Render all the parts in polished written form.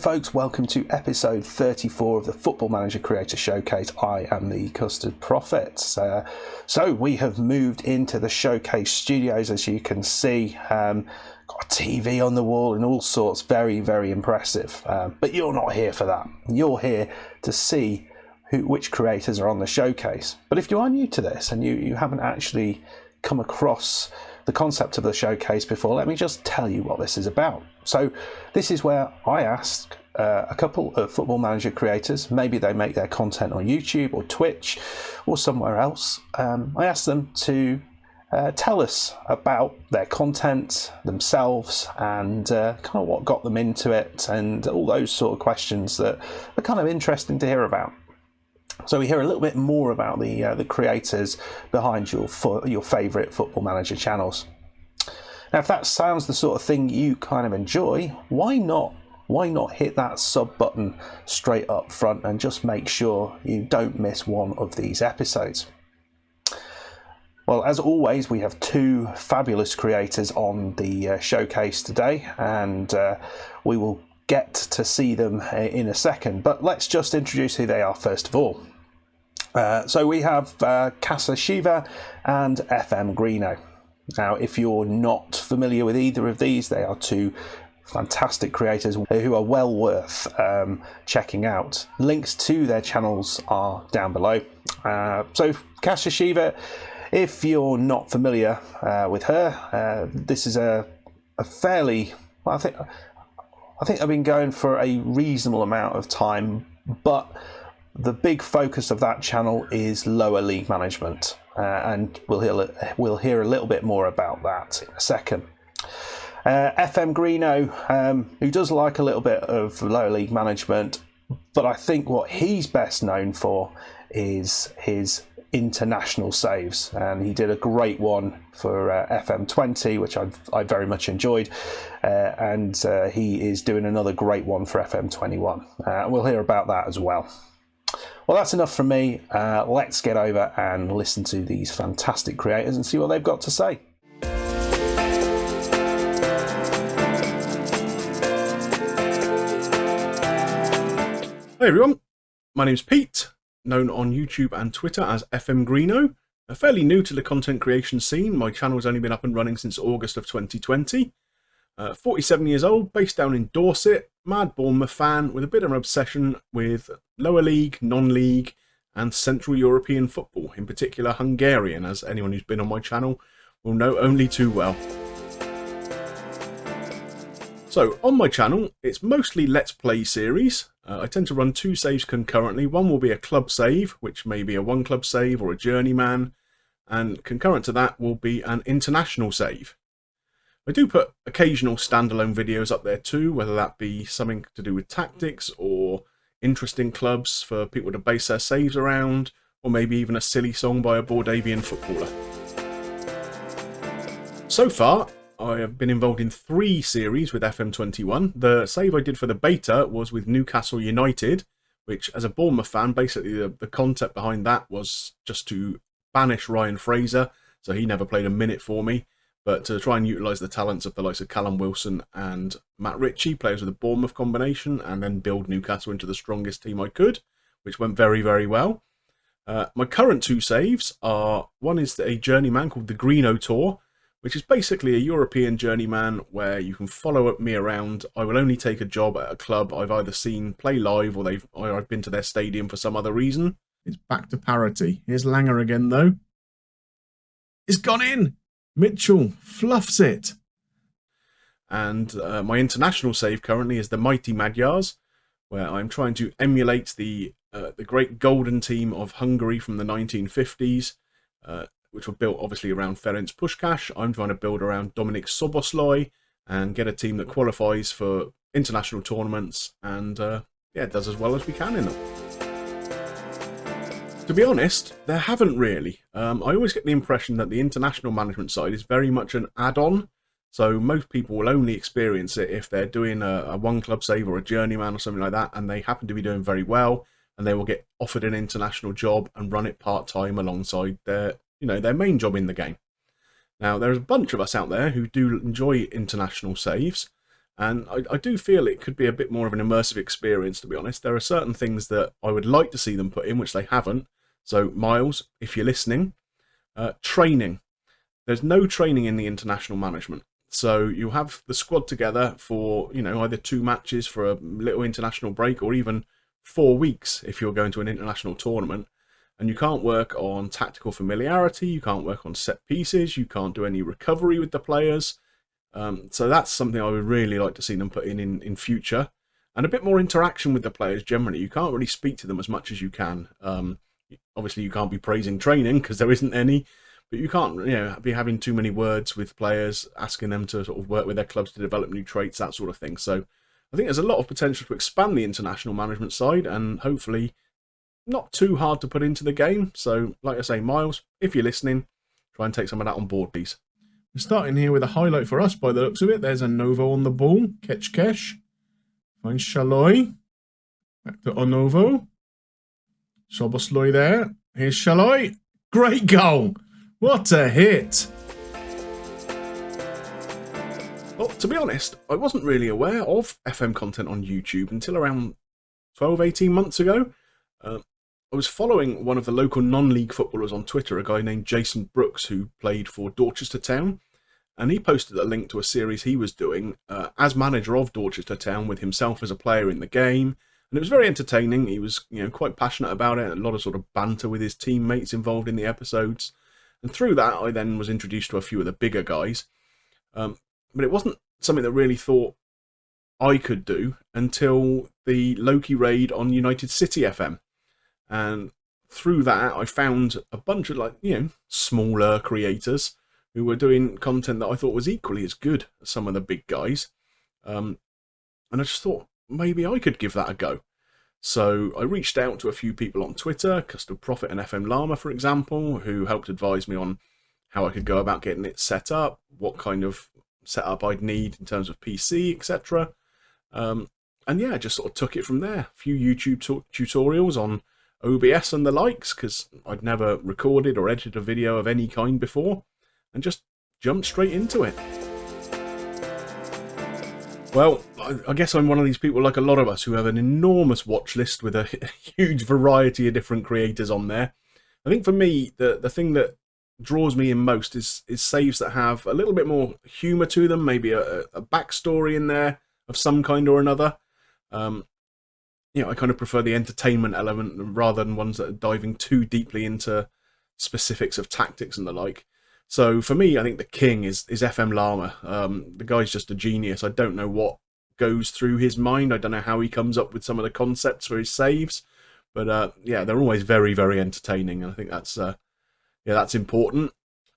folks, welcome to episode 34 of the Football Manager Creator Showcase. I am the Custard Prophet. So we have moved into the Showcase studios, as you can see. Got a TV on the wall and all sorts, very, very impressive. But you're not here for that. You're here to see which creators are on the showcase. But if you are new to this and you haven't actually come across the concept of the showcase before, let me just tell you what this is about. So this is where I ask a couple of Football Manager creators, maybe they make their content on YouTube or Twitch or somewhere else. I ask them to tell us about their content, themselves, and kind of what got them into it, and all those sort of questions that are kind of interesting to hear about. So we hear a little bit more about the creators behind your favourite Football Manager channels. Now, if that sounds the sort of thing you kind of enjoy, why not? Why not hit that sub button straight up front and just make sure you don't miss one of these episodes? Well, as always, we have two fabulous creators on the showcase today, and we will get to see them in a second, but let's just introduce who they are first of all. So we have Casa Sheva and FM Greeno. Now, if you're not familiar with either of these, they are two fantastic creators who are well worth checking out. Links to their channels are down below. So Casa Sheva, if you're not familiar with her, this is a fairly, well, I think I've been going for a reasonable amount of time, but the big focus of that channel is lower league management, and we'll hear a little bit more about that in a second. FM Greeno, who does like a little bit of lower league management, but I think what he's best known for is his international saves, and he did a great one for FM20, which I very much enjoyed, and he is doing another great one for FM21. We'll hear about that as well. Well, that's enough from me. Let's get over and listen to these fantastic creators and see what they've got to say. Hey everyone, my name's Pete, known on YouTube and Twitter as FM Greeno. Fairly new to the content creation scene. My channel's only been up and running since August of 2020. 47 years old, based down in Dorset, mad Bournemouth fan with a bit of an obsession with lower league, non-league and Central European football, in particular Hungarian, as anyone who's been on my channel will know only too well. So on my channel, it's mostly Let's Play series. I tend to run two saves concurrently. One will be a club save, which may be a one club save or a Journeyman, and concurrent to that will be an international save. I do put occasional standalone videos up there too, whether that be something to do with tactics or interesting clubs for people to base their saves around, or maybe even a silly song by a Bordavian footballer. So far, I have been involved in 3 series with FM21. The save I did for the beta was with Newcastle United, which, as a Bournemouth fan, basically the concept behind that was just to banish Ryan Fraser, so he never played a minute for me, but to try and utilise the talents of the likes of Callum Wilson and Matt Ritchie, players with a Bournemouth combination, and then build Newcastle into the strongest team I could, which went very, very well. My current 2 saves are, one is a Journeyman called the Greeno Tour, which is basically a European Journeyman where you can follow me around. I will only take a job at a club I've either seen play live or I've been to their stadium for some other reason. It's back to parity. Here's Langer again, though. It's gone in! Mitchell fluffs it. And my international save currently is the Mighty Magyars, where I'm trying to emulate the great golden team of Hungary from the 1950s, which were built obviously around Ferenc Puskás. I'm trying to build around Dominik Szoboszlai and get a team that qualifies for international tournaments and does as well as we can in them. To be honest, there haven't really. I always get the impression that the international management side is very much an add-on, so most people will only experience it if they're doing a one club save or a Journeyman or something like that, and they happen to be doing very well, and they will get offered an international job and run it part-time alongside their main job in the game. Now, there's a bunch of us out there who do enjoy international saves, And I do feel it could be a bit more of an immersive experience, to be honest. There are certain things that I would like to see them put in, which they haven't. So, Miles, if you're listening, training. There's no training in the international management. So you have the squad together for, either 2 matches for a little international break, or even 4 weeks if you're going to an international tournament. And you can't work on tactical familiarity, you can't work on set pieces, you can't do any recovery with the players. So that's something I would really like to see them put in future. And a bit more interaction with the players generally. You can't really speak to them as much as you can. Obviously, you can't be praising training because there isn't any. But you can't, be having too many words with players, asking them to sort of work with their clubs to develop new traits, that sort of thing. So I think there's a lot of potential to expand the international management side, and hopefully not too hard to put into the game. So, like I say, Miles, if you're listening, try and take some of that on board, please. We're starting here with a highlight for us by the looks of it. There's a Novo on the ball. Kesh. Finds Shaloi. Back to Onovo. Sobosloi there. Here's Shaloi. Great goal. What a hit. Well, to be honest, I wasn't really aware of FM content on YouTube until around 12, 18 months ago. I was following one of the local non-league footballers on Twitter, a guy named Jason Brooks, who played for Dorchester Town. And he posted a link to a series he was doing as manager of Dorchester Town, with himself as a player in the game. And it was very entertaining. He was, quite passionate about it. A lot of sort of banter with his teammates involved in the episodes. And through that, I then was introduced to a few of the bigger guys. But it wasn't something that really thought I could do until the Loki raid on United City FM. And through that, I found a bunch of, smaller creators who were doing content that I thought was equally as good as some of the big guys. And I just thought, maybe I could give that a go. So I reached out to a few people on Twitter, Custard Prophet and FM Llama, for example, who helped advise me on how I could go about getting it set up, what kind of setup I'd need in terms of PC, etc. And yeah, just sort of took it from there. A few YouTube tutorials on OBS and the likes, because I'd never recorded or edited a video of any kind before, and just jumped straight into it. Well, I guess I'm one of these people, like a lot of us, who have an enormous watch list with a huge variety of different creators on there. I think for me, the thing that draws me in most is saves that have a little bit more humour to them, maybe a backstory in there of some kind or another. I kind of prefer the entertainment element rather than ones that are diving too deeply into specifics of tactics and the like. So for me, I think the king is FM Llama. The guy's just a genius. I don't know what goes through his mind. I don't know how he comes up with some of the concepts for his saves. But they're always very, very entertaining. And I think that's important.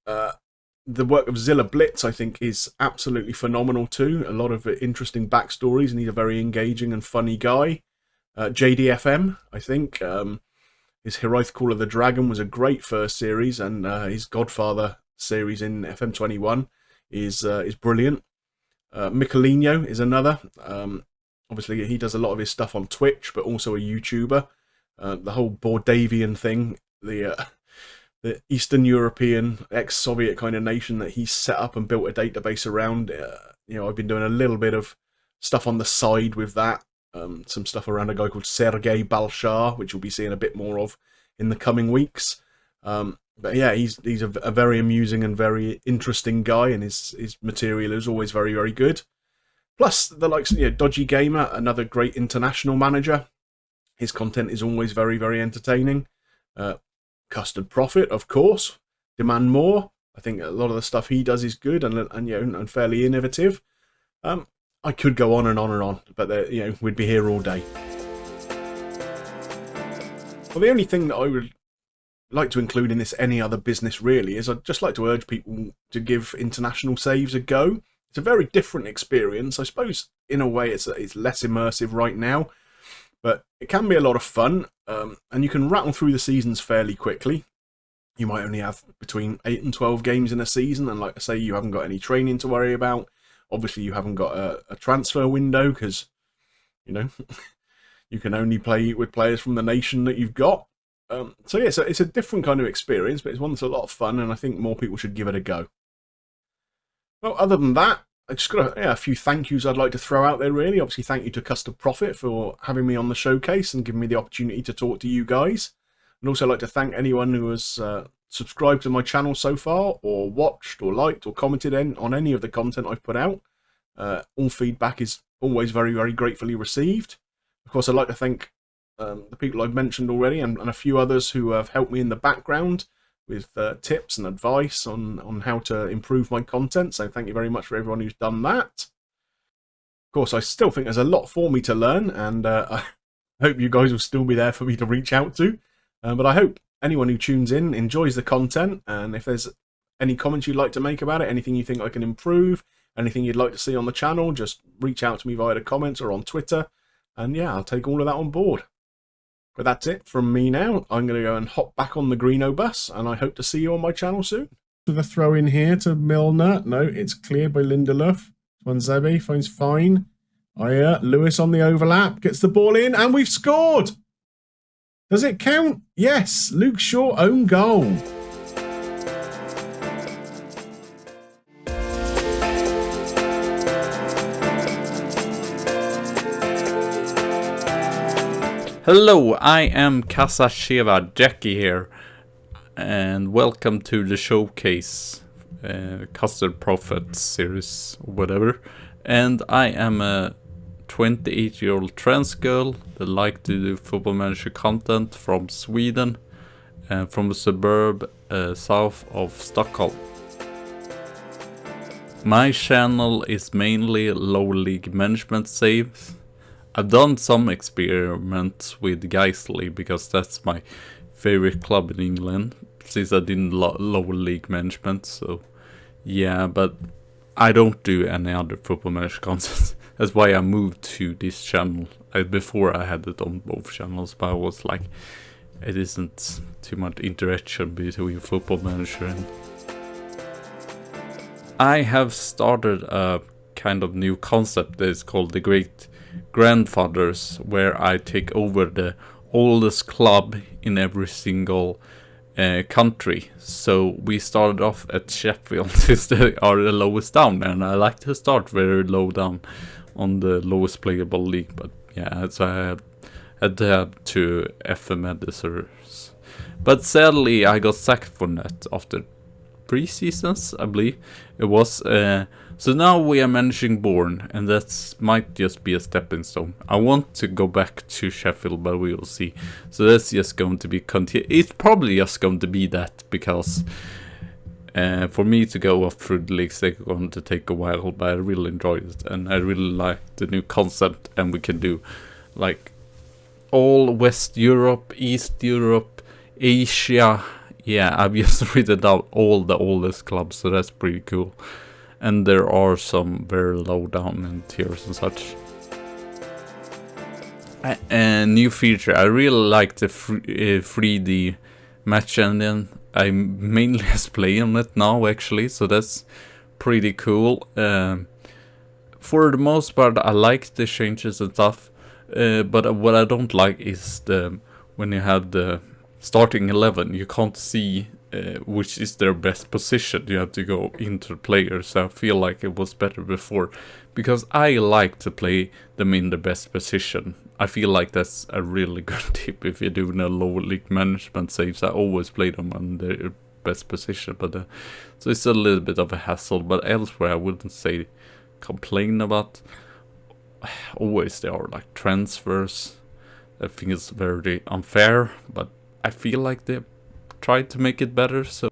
The work of Zilla Blitz, I think, is absolutely phenomenal too. A lot of interesting backstories, and he's a very engaging and funny guy. JDFM, I think, his Heroic Call of the Dragon was a great first series, and his Godfather series in FM21 is brilliant. Michelino is another. Obviously, he does a lot of his stuff on Twitch, but also a YouTuber. The whole Bordavian thing, the Eastern European, ex-Soviet kind of nation that he set up and built a database around. I've been doing a little bit of stuff on the side with that. Some stuff around a guy called Sergei Balshar, which we'll be seeing a bit more of in the coming weeks. But yeah, he's a very amusing and very interesting guy, and his material is always very, very good. Plus, the likes of Dodgy Gamer, another great international manager. His content is always very, very entertaining. Custard Prophet, of course. Demand More. I think a lot of the stuff he does is good and fairly innovative. I could go on and on and on, but we'd be here all day. Well, the only thing that I would like to include in this any other business really is I'd just like to urge people to give international saves a go. It's a very different experience. I suppose in a way it's less immersive right now, but it can be a lot of fun, and you can rattle through the seasons fairly quickly. You might only have between 8 and 12 games in a season, and like I say, you haven't got any training to worry about. Obviously, you haven't got a transfer window because, you can only play with players from the nation that you've got. So it's a different kind of experience, but it's one that's a lot of fun, and I think more people should give it a go. Well, other than that, I just got a few thank yous I'd like to throw out there, really. Obviously, thank you to Custard Profit for having me on the showcase and giving me the opportunity to talk to you guys. I'd also like to thank anyone who has subscribed to my channel so far, or watched, or liked, or commented on any of the content I've put out. All feedback is always very, very gratefully received. Of course, I'd like to thank the people I've mentioned already and a few others who have helped me in the background with tips and advice on how to improve my content. So thank you very much for everyone who's done that. Of course, I still think there's a lot for me to learn, and I hope you guys will still be there for me to reach out to. But I hope anyone who tunes in enjoys the content, and if there's any comments you'd like to make about it, anything you think I can improve, anything you'd like to see on the channel, just reach out to me via the comments or on Twitter, and yeah, I'll take all of that on board. But that's it from me now. I'm going to go and hop back on the Greeno bus, and I hope to see you on my channel soon. So the throw in here to Milner. No, it's cleared by Lindelof. Swanzebe finds Fine. Lewis on the overlap. Gets the ball in, and we've scored! Does it count? Yes! Luke Shaw own goal. Hello, I am Casa Sheva, Jackie here, and welcome to the showcase, Custard Profit series, or whatever. And I am a 28-year-old trans girl that like to do Football Manager content from Sweden, and from a suburb south of Stockholm. My channel is mainly lower league management saves. I've done some experiments with Geisley because that's my favorite club in England, since I did lower league management, so yeah, but I don't do any other Football Manager content. That's why I moved to this channel. Before I had it on both channels, but I was like, it isn't too much interaction between Football Manager and... I have started a kind of new concept that is called the Great Grandfathers, where I take over the oldest club in every single country. So we started off at Sheffield, since they are the lowest down, and I like to start very low down on the lowest playable league. But yeah, so I had to have 2 FM editors. But sadly, I got sacked for that after 3 seasons, I believe it was. So now we are managing Bourne, and that might just be a stepping stone. I want to go back to Sheffield, but we will see. So that's just going to be it's probably just going to be that, because for me to go up through the leagues, they're going to take a while, but I really enjoyed it, and I really like the new concept, and we can do like all West Europe, East Europe, Asia. Yeah, I've just written out all the oldest clubs, so that's pretty cool. And there are some very low down in tiers and such. A new feature, I really like the 3D match engine. I mainly just play on it now, actually, so that's pretty cool. For the most part, I like the changes and stuff, but what I don't like is when you have the starting 11, you can't see which is their best position. You have to go into the players. So I feel like it was better before, because I like to play them in the best position. I feel like that's a really good tip if you're doing a lower league management saves. I always play them on their best position, but so it's a little bit of a hassle. But elsewhere, I wouldn't say complain about. Always there are like transfers. I think it's very unfair, but I feel like they tried to make it better, so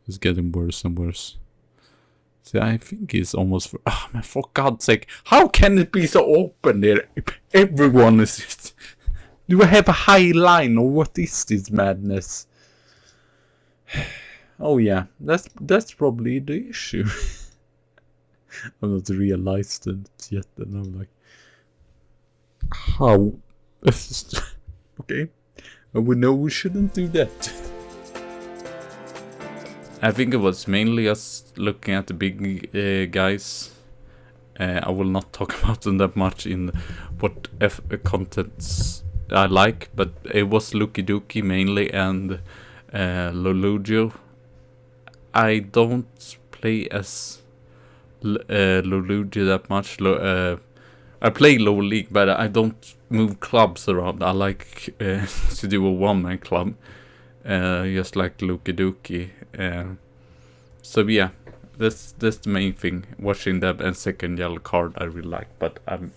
it's getting worse and worse. See, I think it's almost... Oh man, for God's sake, how can it be so open there? Everyone is just... Do I have a high line, or what is this madness? Oh yeah, that's probably the issue. I've not realized it yet, and I'm like... How? Okay. And we know we shouldn't do that. I think it was mainly us looking at the big guys. I will not talk about them that much in what contents I like, but it was Luki Duki mainly, and Lolugio. I don't play as Luigi that much. I play lower league, but I don't move clubs around. I like to do a one-man club, just like Loki Doki. So yeah, that's the main thing. Watching that and second yellow card I really like, but I'm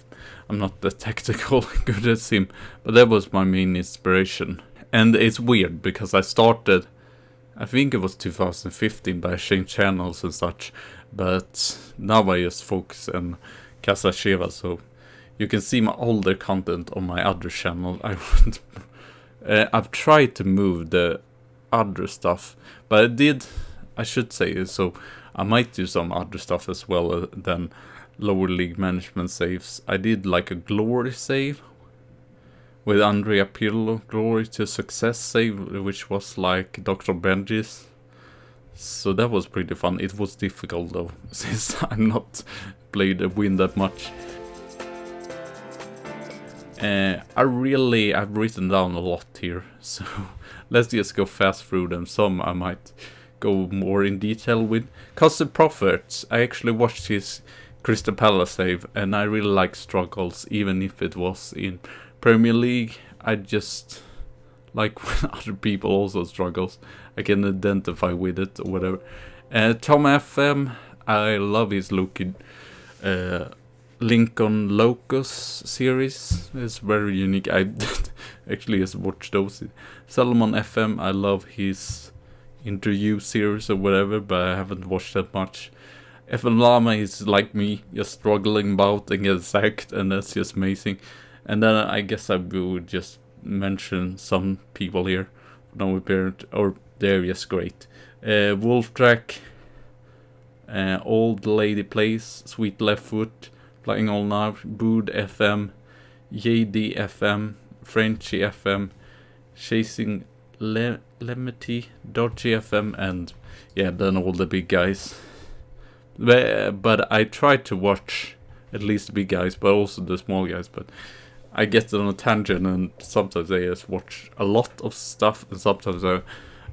not that tactical good as him. But that was my main inspiration. And it's weird because I started, I think it was 2015, but I changed channels and such. But now I just focus on Casa Sheva, so you can see my older content on my other channel. I've tried to move the other stuff, but I should say, so I might do some other stuff as well than lower league management saves. I did like a glory save with Andrea Pirlo, glory to success save, which was like Dr. Benji's. So that was pretty fun. It was difficult though, since I'm not played a win that much. I've written down a lot here, so let's just go fast through them. Some I might go more in detail with. Casa Prophet, I actually watched his Crystal Palace save, and I really like struggles, even if it was in Premier League. I just like when other people also struggles. I can identify with it or whatever. Tom FM, I love his looking Lincoln Locus series. It's very unique. I actually just watched those. Salomon FM, I love his interview series or whatever, but I haven't watched that much. FM Lama is like me, just struggling about and get sacked, and that's just amazing. And then I guess I would just mention some people here. No apparent, or they're just great. Wolf Track, Old Lady Plays, Sweet Left Foot, Flying All Night, Bood FM, JD FM, Frenchy FM, Chasing Lemity, Dodgy FM, and yeah, then all the big guys. But I try to watch at least the big guys, but also the small guys. But I get on a tangent, and sometimes I just watch a lot of stuff, and sometimes I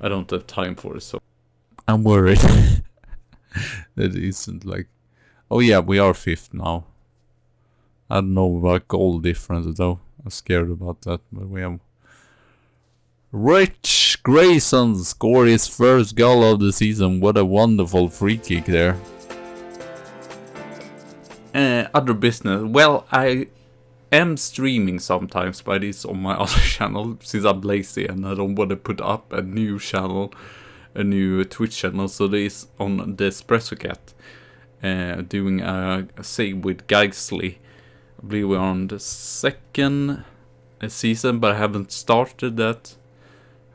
don't have time for it. So I'm worried that isn't like, oh yeah, we are fifth now. I don't know about goal difference though. I'm scared about that, but we have. Rich Grayson scored his first goal of the season. What a wonderful free kick there. Other business. Well, I am streaming sometimes, but it's on my other channel since I'm lazy and I don't want to put up a new channel, a new Twitch channel. So this on the Expresso Cat, doing a save with Geisley. I believe we're on the second season, but I haven't started that.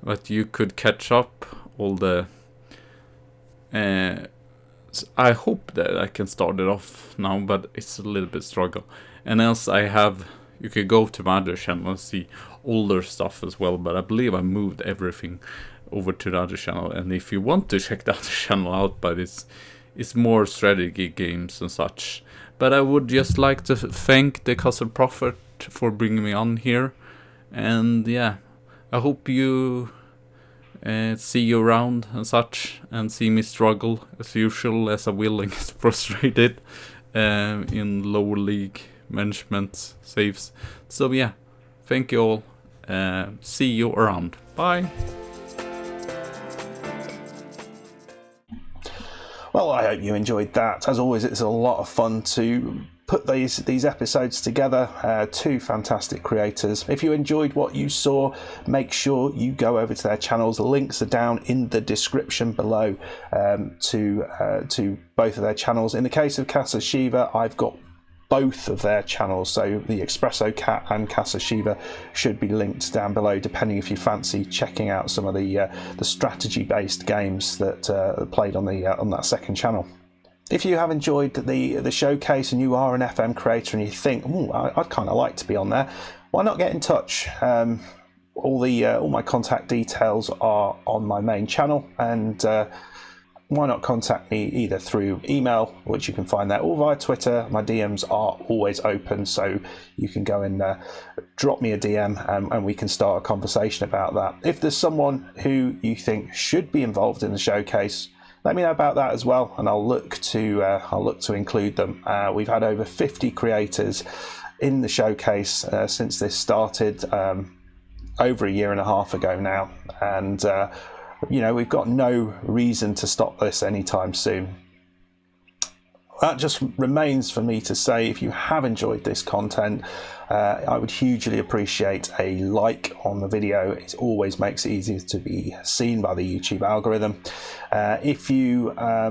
But you could catch up all the. I hope that I can start it off now, but it's a little bit struggle. And else you can go to my other channel and see older stuff as well. But I believe I moved everything over to the other channel. And if you want to check the other channel out, but it's more strategy games and such. But I would just like to thank the Casa Prophet for bringing me on here. And yeah, I hope you see you around and such, and see me struggle as usual, as I will and get frustrated in lower league management saves. So yeah, thank you all. See you around. Bye. Well, I hope you enjoyed that. As always, it's a lot of fun to put these episodes together. Two fantastic creators. If you enjoyed what you saw, make sure you go over to their channels. The links are down in the description below to both of their channels. In the case of Casa Sheva, I've got both of their channels, so the Expresso Cat and Casa Sheva should be linked down below, depending if you fancy checking out some of the strategy-based games that are played on that second channel. If you have enjoyed the showcase and you are an FM creator and you think, I'd kind of like to be on there, why not get in touch? All my contact details are on my main channel, and why not contact me either through email, which you can find there, or via Twitter. My DMs are always open, so you can go and drop me a DM and we can start a conversation about that. If there's someone who you think should be involved in the showcase, let me know about that as well, and I'll look to include them. We've had over 50 creators in the showcase since this started over a year and a half ago now, and we've got no reason to stop this anytime soon. That just remains for me to say, if you have enjoyed this content, I would hugely appreciate a like on the video. It always makes it easier to be seen by the YouTube algorithm. If you are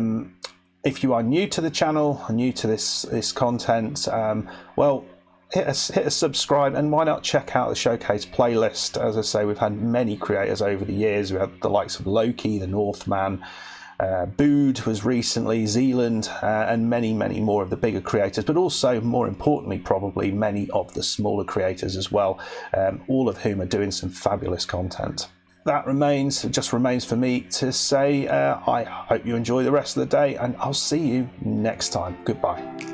new to the channel, new to this content, well, hit a subscribe, and why not check out the showcase playlist. As I say, we've had many creators over the years. We had the likes of Loki, the Northman, Bood was recently, Zealand, and many more of the bigger creators, but also, more importantly, probably many of the smaller creators as well, all of whom are doing some fabulous content. That just remains for me to say, I hope you enjoy the rest of the day, and I'll see you next time. Goodbye.